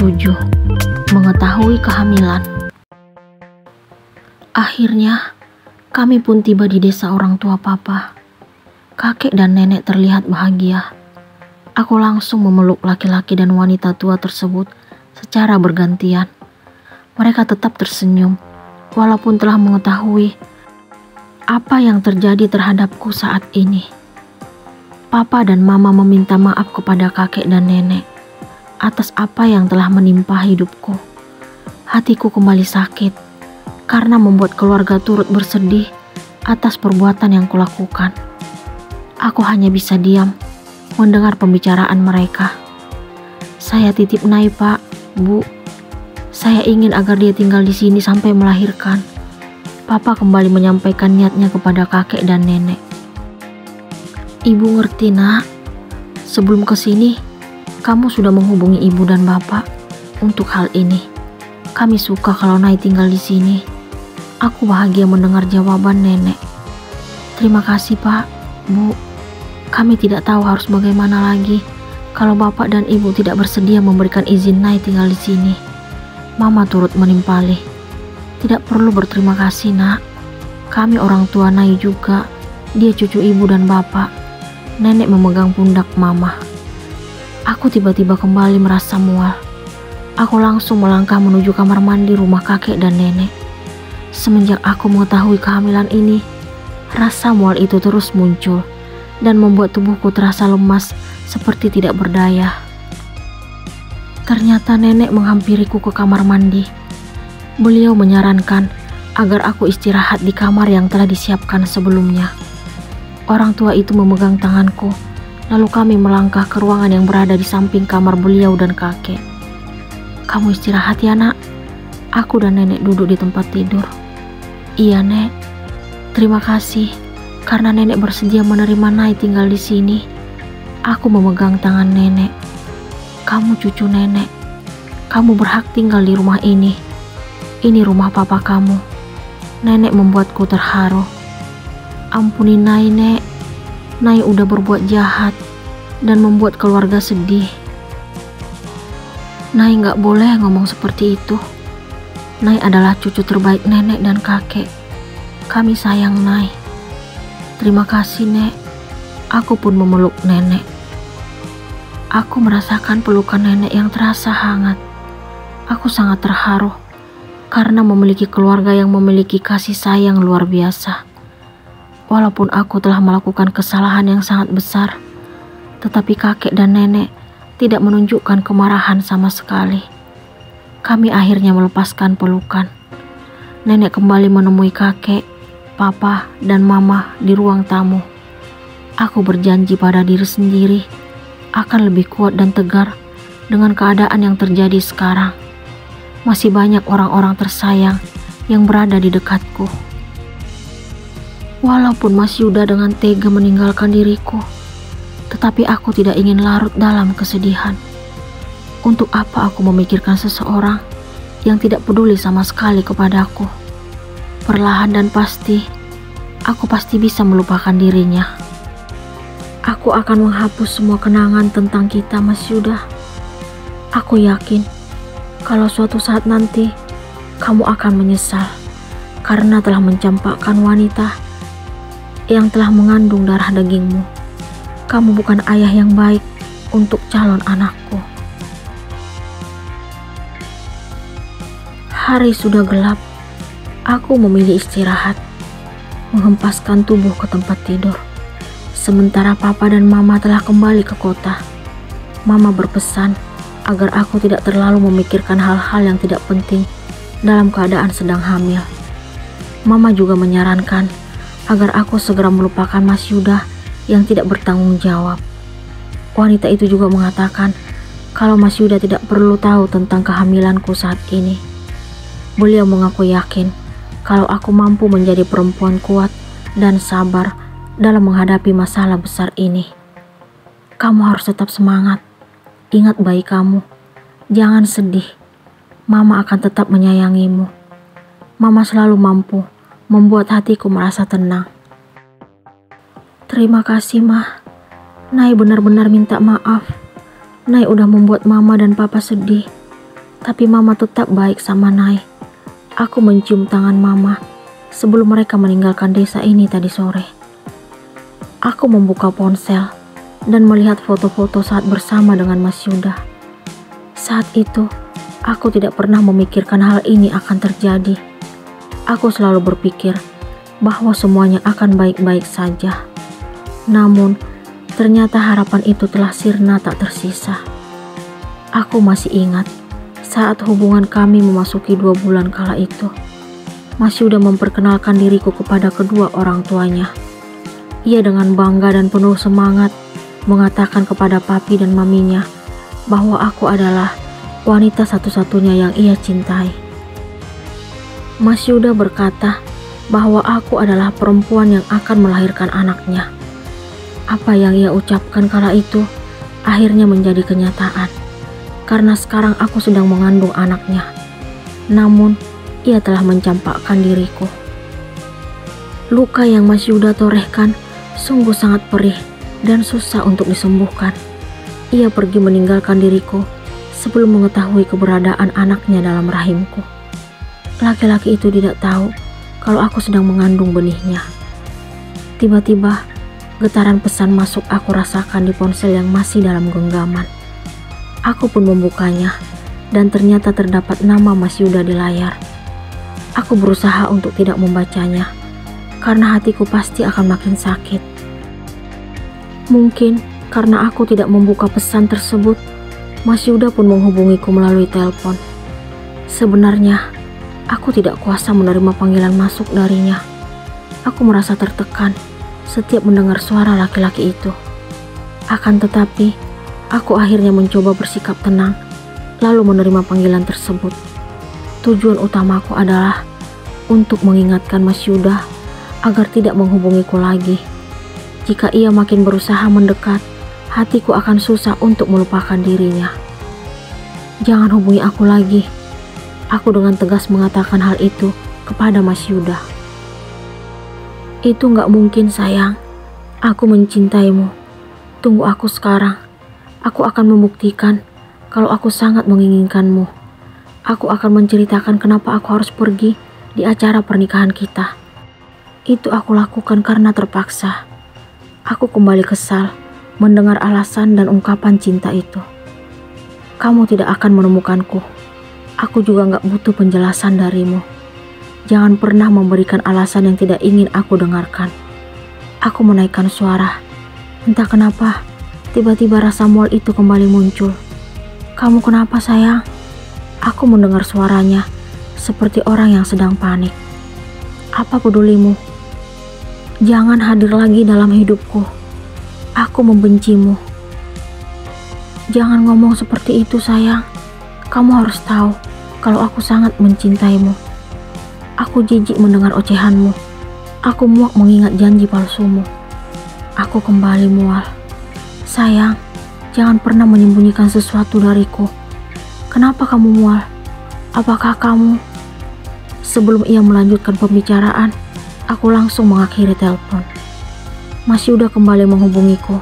7. Mengetahui kehamilan. Akhirnya, kami pun tiba di desa orang tua papa. Kakek dan nenek terlihat bahagia. Aku langsung memeluk laki-laki dan wanita tua tersebut secara bergantian. Mereka tetap tersenyum, walaupun telah mengetahui apa yang terjadi terhadapku saat ini. Papa dan mama meminta maaf kepada kakek dan nenek atas apa yang telah menimpa hidupku. Hatiku kembali sakit karena membuat keluarga turut bersedih atas perbuatan yang kulakukan. Aku hanya bisa diam mendengar pembicaraan mereka. Saya titip Nai, Pak, Bu. Saya ingin agar dia tinggal di sini sampai melahirkan. Papa kembali menyampaikan niatnya kepada kakek dan nenek. Ibu ngerti, Nak. Sebelum kesini, kamu sudah menghubungi ibu dan bapak untuk hal ini. Kami suka kalau Nai tinggal di sini. Aku bahagia mendengar jawaban nenek. Terima kasih, Pak, Bu. Kami tidak tahu harus bagaimana lagi kalau bapak dan ibu tidak bersedia memberikan izin Nai tinggal di sini. Mama turut menimpali. Tidak perlu berterima kasih, Nak. Kami orang tua Nai juga. Dia cucu ibu dan bapak. Nenek memegang pundak mama. Aku tiba-tiba kembali merasa mual. Aku langsung melangkah menuju kamar mandi rumah kakek dan nenek. Semenjak aku mengetahui kehamilan ini, rasa mual itu terus muncul dan membuat tubuhku terasa lemas seperti tidak berdaya. Ternyata nenek menghampiriku ke kamar mandi. Beliau menyarankan agar aku istirahat di kamar yang telah disiapkan sebelumnya. Orang tua itu memegang tanganku. Lalu kami melangkah ke ruangan yang berada di samping kamar beliau dan kakek. Kamu istirahat ya, Nak. Aku dan nenek duduk di tempat tidur. Iya, Nek. Terima kasih karena nenek bersedia menerima Nai tinggal di sini. Aku memegang tangan nenek. Kamu cucu nenek. Kamu berhak tinggal di rumah ini. Ini rumah papa kamu. Nenek membuatku terharu. Ampuni Nai, Nek. Nai udah berbuat jahat dan membuat keluarga sedih. Nai gak boleh ngomong seperti itu. Nai adalah cucu terbaik nenek dan kakek. Kami sayang Nai. Terima kasih, Nek. Aku pun memeluk nenek. Aku merasakan pelukan nenek yang terasa hangat. Aku sangat terharu karena memiliki keluarga yang memiliki kasih sayang luar biasa. Walaupun aku telah melakukan kesalahan yang sangat besar, tetapi kakek dan nenek tidak menunjukkan kemarahan sama sekali. Kami akhirnya melepaskan pelukan. Nenek kembali menemui kakek, papa, dan mama di ruang tamu. Aku berjanji pada diri sendiri akan lebih kuat dan tegar dengan keadaan yang terjadi sekarang. Masih banyak orang-orang tersayang yang berada di dekatku. Walaupun Mas Yuda dengan tega meninggalkan diriku, tetapi aku tidak ingin larut dalam kesedihan. Untuk apa aku memikirkan seseorang yang tidak peduli sama sekali kepadaku? Perlahan dan pasti, aku pasti bisa melupakan dirinya. Aku akan menghapus semua kenangan tentang kita, Mas Yuda. Aku yakin kalau suatu saat nanti kamu akan menyesal karena telah mencampakkan wanita yang telah mengandung darah dagingmu. Kamu bukan ayah yang baik untuk calon anakku. Hari sudah gelap. Aku memilih istirahat, menghempaskan tubuh ke tempat tidur. Sementara papa dan mama telah kembali ke kota. Mama berpesan agar aku tidak terlalu memikirkan hal-hal yang tidak penting dalam keadaan sedang hamil. Mama juga menyarankan agar aku segera melupakan Mas Yuda yang tidak bertanggung jawab. Wanita itu juga mengatakan kalau Mas Yuda tidak perlu tahu tentang kehamilanku saat ini. Beliau mengaku yakin kalau aku mampu menjadi perempuan kuat dan sabar dalam menghadapi masalah besar ini. Kamu harus tetap semangat. Ingat bayi kamu. Jangan sedih. Mama akan tetap menyayangimu. Mama selalu mampu membuat hatiku merasa tenang. Terima kasih, Mah. Nai benar-benar minta maaf. Nai udah membuat mama dan papa sedih. Tapi mama tetap baik sama Nai. Aku mencium tangan mama sebelum mereka meninggalkan desa ini tadi sore. Aku membuka ponsel dan melihat foto-foto saat bersama dengan Mas Yuda. Saat itu, aku tidak pernah memikirkan hal ini akan terjadi. Aku selalu berpikir bahwa semuanya akan baik-baik saja. Namun, ternyata harapan itu telah sirna tak tersisa. Aku masih ingat saat hubungan kami memasuki 2 bulan kala itu. Mas Yuda memperkenalkan diriku kepada kedua orang tuanya. Ia dengan bangga dan penuh semangat mengatakan kepada papi dan maminya bahwa aku adalah wanita satu-satunya yang ia cintai. Mas Yuda berkata bahwa aku adalah perempuan yang akan melahirkan anaknya. Apa yang ia ucapkan kala itu akhirnya menjadi kenyataan, karena sekarang aku sedang mengandung anaknya. Namun, ia telah mencampakkan diriku. Luka yang Mas Yuda torehkan sungguh sangat perih dan susah untuk disembuhkan. Ia pergi meninggalkan diriku sebelum mengetahui keberadaan anaknya dalam rahimku. Laki-laki itu tidak tahu kalau aku sedang mengandung benihnya. Tiba-tiba, getaran pesan masuk aku rasakan di ponsel yang masih dalam genggaman. Aku pun membukanya dan ternyata terdapat nama Mas Yuda di layar. Aku berusaha untuk tidak membacanya karena hatiku pasti akan makin sakit. Mungkin karena aku tidak membuka pesan tersebut, Mas Yuda pun menghubungiku melalui telepon. Sebenarnya, aku tidak kuasa menerima panggilan masuk darinya. Aku merasa tertekan setiap mendengar suara laki-laki itu. Akan tetapi, aku akhirnya mencoba bersikap tenang, lalu menerima panggilan tersebut. Tujuan utamaku adalah untuk mengingatkan Mas Yuda agar tidak menghubungiku lagi. Jika ia makin berusaha mendekat, hatiku akan susah untuk melupakan dirinya. Jangan hubungi aku lagi. Aku dengan tegas mengatakan hal itu kepada Mas Yuda. Itu gak mungkin sayang. Aku mencintaimu. Tunggu aku sekarang. Aku akan membuktikan kalau aku sangat menginginkanmu. Aku akan menceritakan kenapa aku harus pergi di acara pernikahan kita. Itu aku lakukan karena terpaksa. Aku kembali kesal mendengar alasan dan ungkapan cinta itu. Kamu tidak akan menemukanku. Aku juga gak butuh penjelasan darimu. Jangan pernah memberikan alasan yang tidak ingin aku dengarkan. Aku menaikkan suara. Entah kenapa, tiba-tiba rasa mual itu kembali muncul. Kamu kenapa sayang? Aku mendengar suaranya seperti orang yang sedang panik. Apa pedulimu? Jangan hadir lagi dalam hidupku. Aku membencimu. Jangan ngomong seperti itu sayang. Kamu harus tahu kalau aku sangat mencintaimu. Aku jijik mendengar ocehanmu. Aku muak mengingat janji palsumu. Aku kembali mual. Sayang, jangan pernah menyembunyikan sesuatu dariku. Kenapa kamu mual? Apakah kamu? Sebelum ia melanjutkan pembicaraan, aku langsung mengakhiri telepon. Mas Yuda kembali menghubungiku,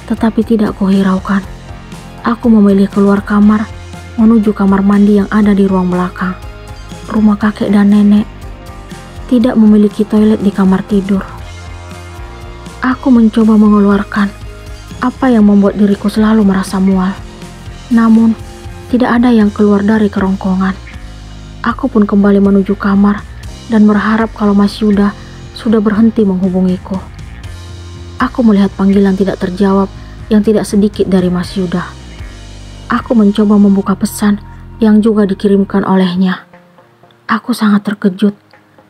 tetapi tidak kuhiraukan. Aku memilih keluar kamar menuju kamar mandi yang ada di ruang belakang. Rumah kakek dan nenek tidak memiliki toilet di kamar tidur. Aku mencoba mengeluarkan apa yang membuat diriku selalu merasa mual. Namun, tidak ada yang keluar dari kerongkongan. Aku pun kembali menuju kamar dan berharap kalau Mas Yuda sudah berhenti menghubungiku. Aku melihat panggilan tidak terjawab yang tidak sedikit dari Mas Yuda. Aku mencoba membuka pesan yang juga dikirimkan olehnya. Aku sangat terkejut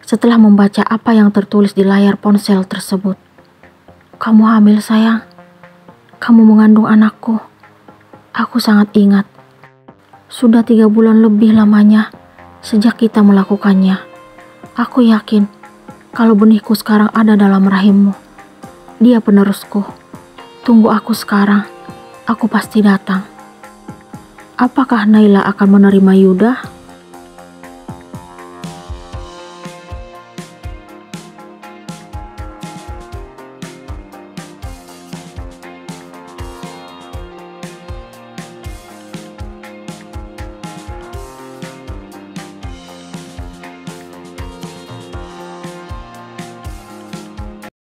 setelah membaca apa yang tertulis di layar ponsel tersebut. Kamu hamil sayang. Kamu mengandung anakku. Aku sangat ingat. Sudah 3 bulan lebih lamanya sejak kita melakukannya. Aku yakin kalau benihku sekarang ada dalam rahimmu. Dia penerusku. Tunggu aku sekarang. Aku pasti datang. Apakah Naila akan menerima Yuda?